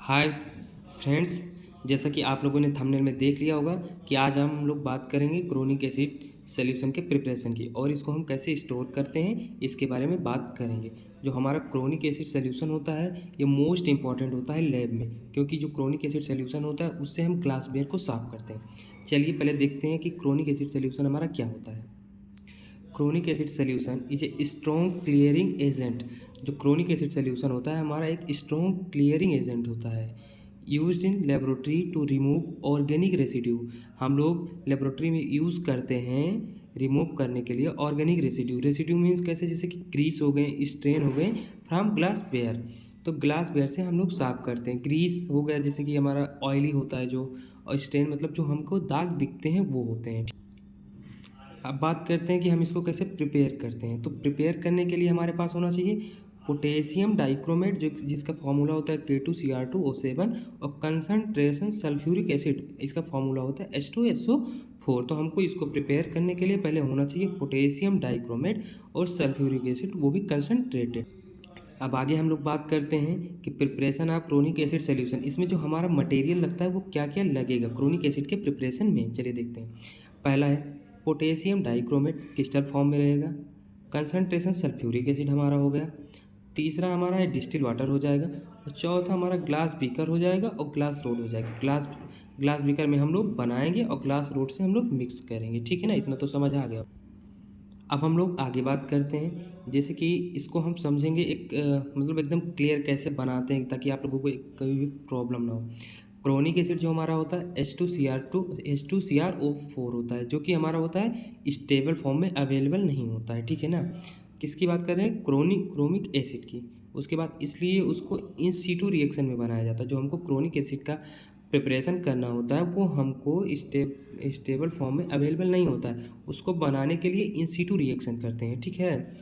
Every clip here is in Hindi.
हाय फ्रेंड्स, जैसा कि आप लोगों ने थंबनेल में देख लिया होगा कि आज हम लोग बात करेंगे क्रोनिक एसिड सॉल्यूशन के प्रिपरेशन की और इसको हम कैसे स्टोर करते हैं इसके बारे में बात करेंगे। जो हमारा क्रोनिक एसिड सॉल्यूशन होता है ये मोस्ट इंपॉर्टेंट होता है लैब में, क्योंकि जो क्रोनिक एसिड सॉल्यूशन होता है उससे हम ग्लासवेयर को साफ़ करते हैं। चलिए पहले देखते हैं कि क्रोनिक एसिड सॉल्यूशन हमारा क्या होता है। Chronic acid solution is a strong clearing agent. जो क्रोनिक एसिड सॉल्यूशन होता है हमारा एक स्ट्रॉन्ग क्लियरिंग एजेंट होता है, used in laboratory to remove organic residue. हम लोग लेबोरेटरी में यूज़ करते हैं रिमूव करने के लिए ऑर्गेनिक रेसिड्यू। रेसिड्यू मीन्स कैसे, जैसे कि ग्रीस हो गए, स्ट्रेन हो गए फ्रॉम ग्लास वेयर। तो ग्लास वेयर से हम लोग साफ़ करते हैं। ग्रीस हो गया जैसे कि हमारा ऑयली होता है जो, और स्ट्रेन मतलब जो हमको दाग दिखते हैं वो होते हैं। अब बात करते हैं कि हम इसको कैसे प्रिपेयर करते हैं। तो प्रिपेयर करने के लिए हमारे पास होना चाहिए पोटेशियम डाइक्रोमेट, जो जिसका फॉर्मूला होता है K2Cr2O7, और कंसनट्रेशन सल्फ्यूरिक एसिड, इसका फॉर्मूला होता है H2SO4। तो हमको इसको प्रिपेयर करने के लिए पहले होना चाहिए पोटेशियम डाइक्रोमेट और सल्फ्यूरिक एसिड, वो भी कंसनट्रेटेड। अब आगे हम लोग बात करते हैं कि preparation of chronic acid solution. इसमें जो हमारा मटेरियल लगता है वो क्या क्या लगेगा क्रोनिक एसिड के प्रिपरेशन में, चलिए देखते हैं। पहला है पोटेशियम डाइक्रोमेट, क्रिस्टल फॉर्म में रहेगा। कंसनट्रेशन सल्फ्यूरिक एसिड हमारा हो गया। तीसरा हमारा है डिस्टिल वाटर हो जाएगा। और चौथा हमारा ग्लास बीकर हो जाएगा और ग्लास रोड हो जाएगा। ग्लास बीकर में हम लोग बनाएंगे और ग्लास रोड से हम लोग मिक्स करेंगे, ठीक है ना, इतना तो समझ आ गया। अब हम लोग आगे बात करते हैं, जैसे कि इसको हम समझेंगे एक मतलब एकदम क्लियर कैसे बनाते हैं ताकि आप लोगों को कभी भी प्रॉब्लम ना हो। क्रोनिक एसिड जो हमारा होता है H2CR4 होता है, जो कि हमारा होता है स्टेबल फॉर्म में अवेलेबल नहीं होता है, ठीक है ना। किसकी बात कर रहे हैं, क्रोमिक एसिड की। उसके बाद इसलिए उसको इन सीटू रिएक्शन में बनाया जाता है। जो हमको क्रोनिक एसिड का प्रिपरेशन करना होता है वो हमको स्टेबल फॉर्म में अवेलेबल नहीं होता है, उसको बनाने के लिए इन सीटू रिएक्शन करते हैं, ठीक है।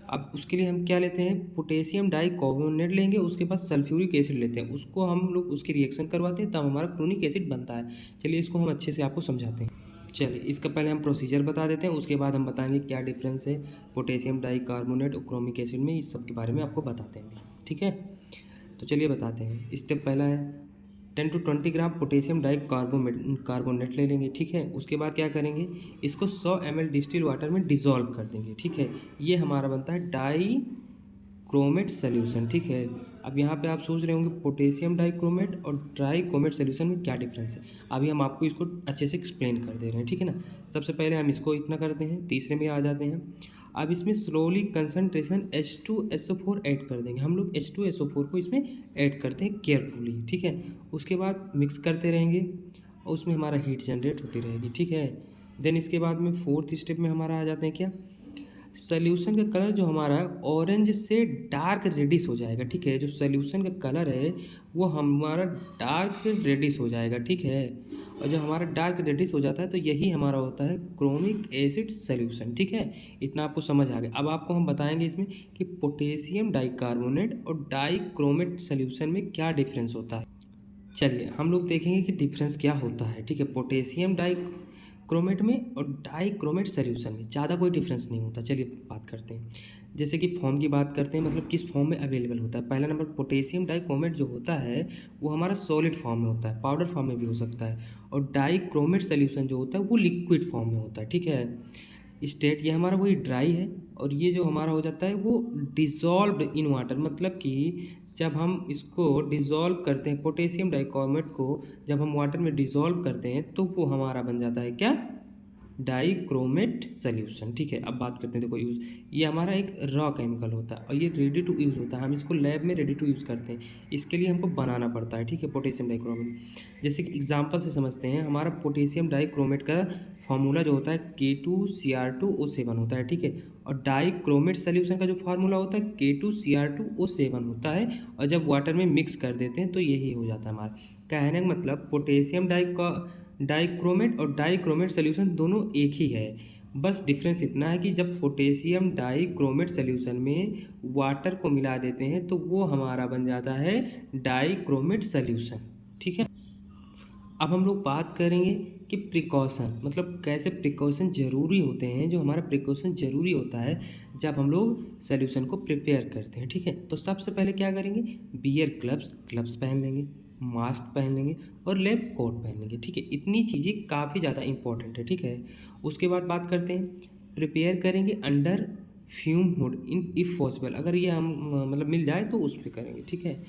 अब उसके लिए हम क्या लेते हैं, पोटेशियम डाइकार्बोनेट लेंगे, उसके बाद सल्फ्यूरिक एसिड लेते हैं, उसको हम लोग उसकी रिएक्शन करवाते हैं, तब हमारा क्रोनिक एसिड बनता है। चलिए इसको हम अच्छे से आपको समझाते हैं। चलिए इसका पहले हम प्रोसीजर बता देते हैं, उसके बाद हम बताएंगे क्या डिफरेंस है पोटेशियम डाइकार्बोनेट और क्रोमिक एसिड में, इस सब के बारे में आपको बताते हैं, ठीक है। तो चलिए बताते हैं। स्टेप पहला है 10 to 20 ग्राम पोटेशियम कार्बोनेट ले लेंगे, ठीक है। उसके बाद क्या करेंगे, इसको 100 ml डिस्टिल वाटर में डिज़ोल्व कर देंगे, ठीक है। ये हमारा बनता है डाई क्रोमेट सोल्यूशन, ठीक है। अब यहाँ पे आप सोच रहे होंगे पोटेशियम डाइक्रोमेट और ड्राई क्रोमेट सोल्यूशन में क्या डिफरेंस है। अभी हम आपको इसको अच्छे से एक्सप्लेन कर दे रहे हैं, ठीक है ना। सबसे पहले हम इसको इतना करते हैं, तीसरे में आ जाते हैं। अब इसमें स्लोली कंसनट्रेशन H2SO4 ऐड कर देंगे। हम लोग H2SO4 को इसमें ऐड करते हैं केयरफुली, ठीक है। उसके बाद मिक्स करते रहेंगे और उसमें हमारा हीट जनरेट होती रहेगी, ठीक है। देन इसके बाद में फोर्थ स्टेप में हमारा आ जाते हैं क्या, सॉल्यूशन का कलर जो हमारा है ऑरेंज से डार्क रेडिश हो जाएगा, ठीक है। जो सॉल्यूशन का कलर है वो हमारा डार्क रेडिश हो जाएगा, ठीक है। और जो हमारा डार्क रेडिश हो जाता है तो यही हमारा होता है क्रोमिक एसिड सॉल्यूशन, ठीक है। इतना आपको समझ आ गया। अब आपको हम बताएंगे इसमें कि पोटेशियम डाइकार्बोनेट और डाइक्रोमेट सॉल्यूशन में क्या डिफरेंस होता है। चलिए हम लोग देखेंगे कि डिफरेंस क्या होता है, ठीक है। पोटेशियम डाइक्रोमेट में और डाइक्रोमेट सॉल्यूशन में ज़्यादा कोई डिफरेंस नहीं होता। चलिए बात करते हैं, जैसे कि फॉर्म की बात करते हैं, मतलब किस फॉर्म में अवेलेबल होता है। पहला नंबर पोटेशियम डाइक्रोमेट जो होता है वो हमारा सॉलिड फॉर्म में होता है, पाउडर फॉर्म में भी हो सकता है। और डाइक्रोमेट सॉल्यूशन जो होता है वो लिक्विड फॉर्म में होता है, ठीक है। स्टेट ये हमारा वही ड्राई है, और ये जो हमारा हो जाता है वो डिज़ोल्व्ड इन वाटर, मतलब कि जब हम इसको डिज़ोल्व करते हैं पोटेशियम डाइक्रोमेट को, जब हम वाटर में डिज़ोल्व करते हैं तो वो हमारा बन जाता है क्या, डाइक्रोमेट सॉल्यूशन, ठीक है। अब बात करते हैं, देखो यूज़, ये हमारा एक रॉ केमिकल होता है और ये रेडी टू यूज़ होता है। हम इसको लैब में रेडी टू यूज़ करते हैं, इसके लिए हमको बनाना पड़ता है, ठीक है, पोटेशियम डाइक्रोमेट। जैसे कि एग्जांपल से समझते हैं, हमारा पोटेशियम डाइक्रोमेट का फार्मूला जो होता है K2Cr2O7 होता है, ठीक है। और डाइक्रोमेट सॉल्यूशन का जो फार्मूला होता है K2Cr2O7 होता है। और जब वाटर में मिक्स कर देते हैं तो यही हो जाता है हमारा। कहने का मतलब पोटेशियम डाइक्रोमेट और डाइक्रोमेट सॉल्यूशन दोनों एक ही है, बस डिफरेंस इतना है कि जब पोटेशियम डाइक्रोमेट सॉल्यूशन में वाटर को मिला देते हैं तो वो हमारा बन जाता है डाइक्रोमेट सॉल्यूशन, ठीक है। अब हम लोग बात करेंगे कि प्रिकॉशन, मतलब कैसे प्रिकॉशन ज़रूरी होते हैं। जो हमारा प्रिकॉशन ज़रूरी होता है जब हम लोग सॉल्यूशन को प्रिपेयर करते हैं, ठीक है। तो सबसे पहले क्या करेंगे, बियर ग्लव्स पहन लेंगे, मास्क पहन लेंगे और लैब कोट पहन लेंगे। ठीक है, इतनी चीज़ें काफ़ी ज़्यादा इंपॉर्टेंट है। ठीक है, उसके बाद बात करते हैं, प्रिपेयर करेंगे under fume hood in if possible, अगर ये हम मतलब मिल जाए तो उस पर करेंगे। ठीक है,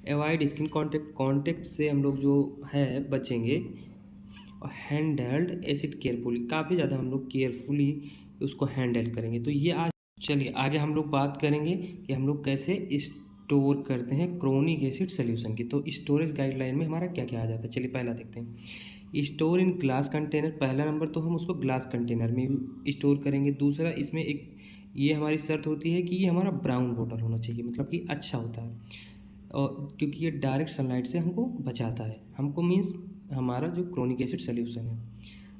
अवॉइड स्किन कॉन्टेक्ट से हम लोग जो है बचेंगे। और हैंडल्ड एसिड केयरफुली, काफ़ी ज़्यादा हम लोग केयरफुली उसको हैंडल करेंगे। तो ये आज चलिए आगे हम लोग बात करेंगे कि हम लोग कैसे स्टोर करते हैं क्रोनिक एसिड सोल्यूशन की। तो स्टोरेज गाइडलाइन में हमारा क्या क्या आ जाता है, चलिए पहला देखते हैं। स्टोर इन ग्लास कंटेनर, पहला नंबर तो हम उसको ग्लास कंटेनर में स्टोर करेंगे। दूसरा, इसमें एक ये हमारी शर्त होती है कि ये हमारा ब्राउन वाटर होना चाहिए, मतलब कि अच्छा होता है, और क्योंकि ये डायरेक्ट सनलाइट से हमको बचाता है, हमको मीन्स हमारा जो क्रोनिक एसिड सोल्यूशन है।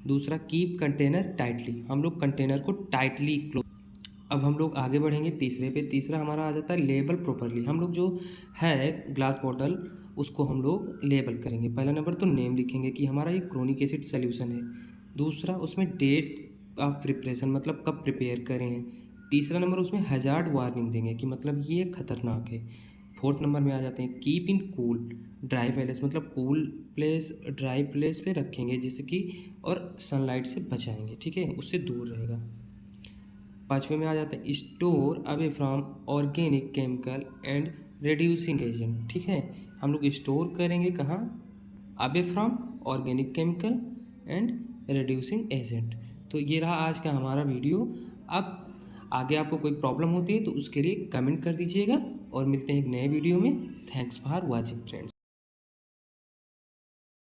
दूसरा, कीप कंटेनर टाइटली, हम लोग कंटेनर को टाइटली क्लोज। अब हम लोग आगे बढ़ेंगे तीसरे पे। तीसरा हमारा आ जाता है लेबल प्रॉपरली, हम लोग जो है ग्लास बॉटल उसको हम लोग लेबल करेंगे। पहला नंबर तो नेम लिखेंगे कि हमारा ये क्रोनिक एसिड सोल्यूशन है। दूसरा, उसमें डेट ऑफ प्रिपरेशन, मतलब कब प्रिपेयर करें हैं। तीसरा नंबर, उसमें हजार्ड वार्निंग देंगे कि मतलब ये खतरनाक है। फोर्थ नंबर में आ जाते हैं keep in cool dry place, मतलब कूल प्लेस ड्राई प्लेस पे रखेंगे जिससे कि और सनलाइट से बचाएंगे। ठीक है, उससे दूर रहेगा। पाँचवें में आ जाते हैं store away from organic chemical and reducing agent. ठीक है, हम लोग स्टोर करेंगे कहाँ, away from organic chemical and reducing agent. तो ये रहा आज का हमारा वीडियो। अब आगे आपको कोई प्रॉब्लम होती है तो उसके लिए कमेंट कर दीजिएगा, और मिलते हैं एक नए वीडियो में। Thanks for watching friends.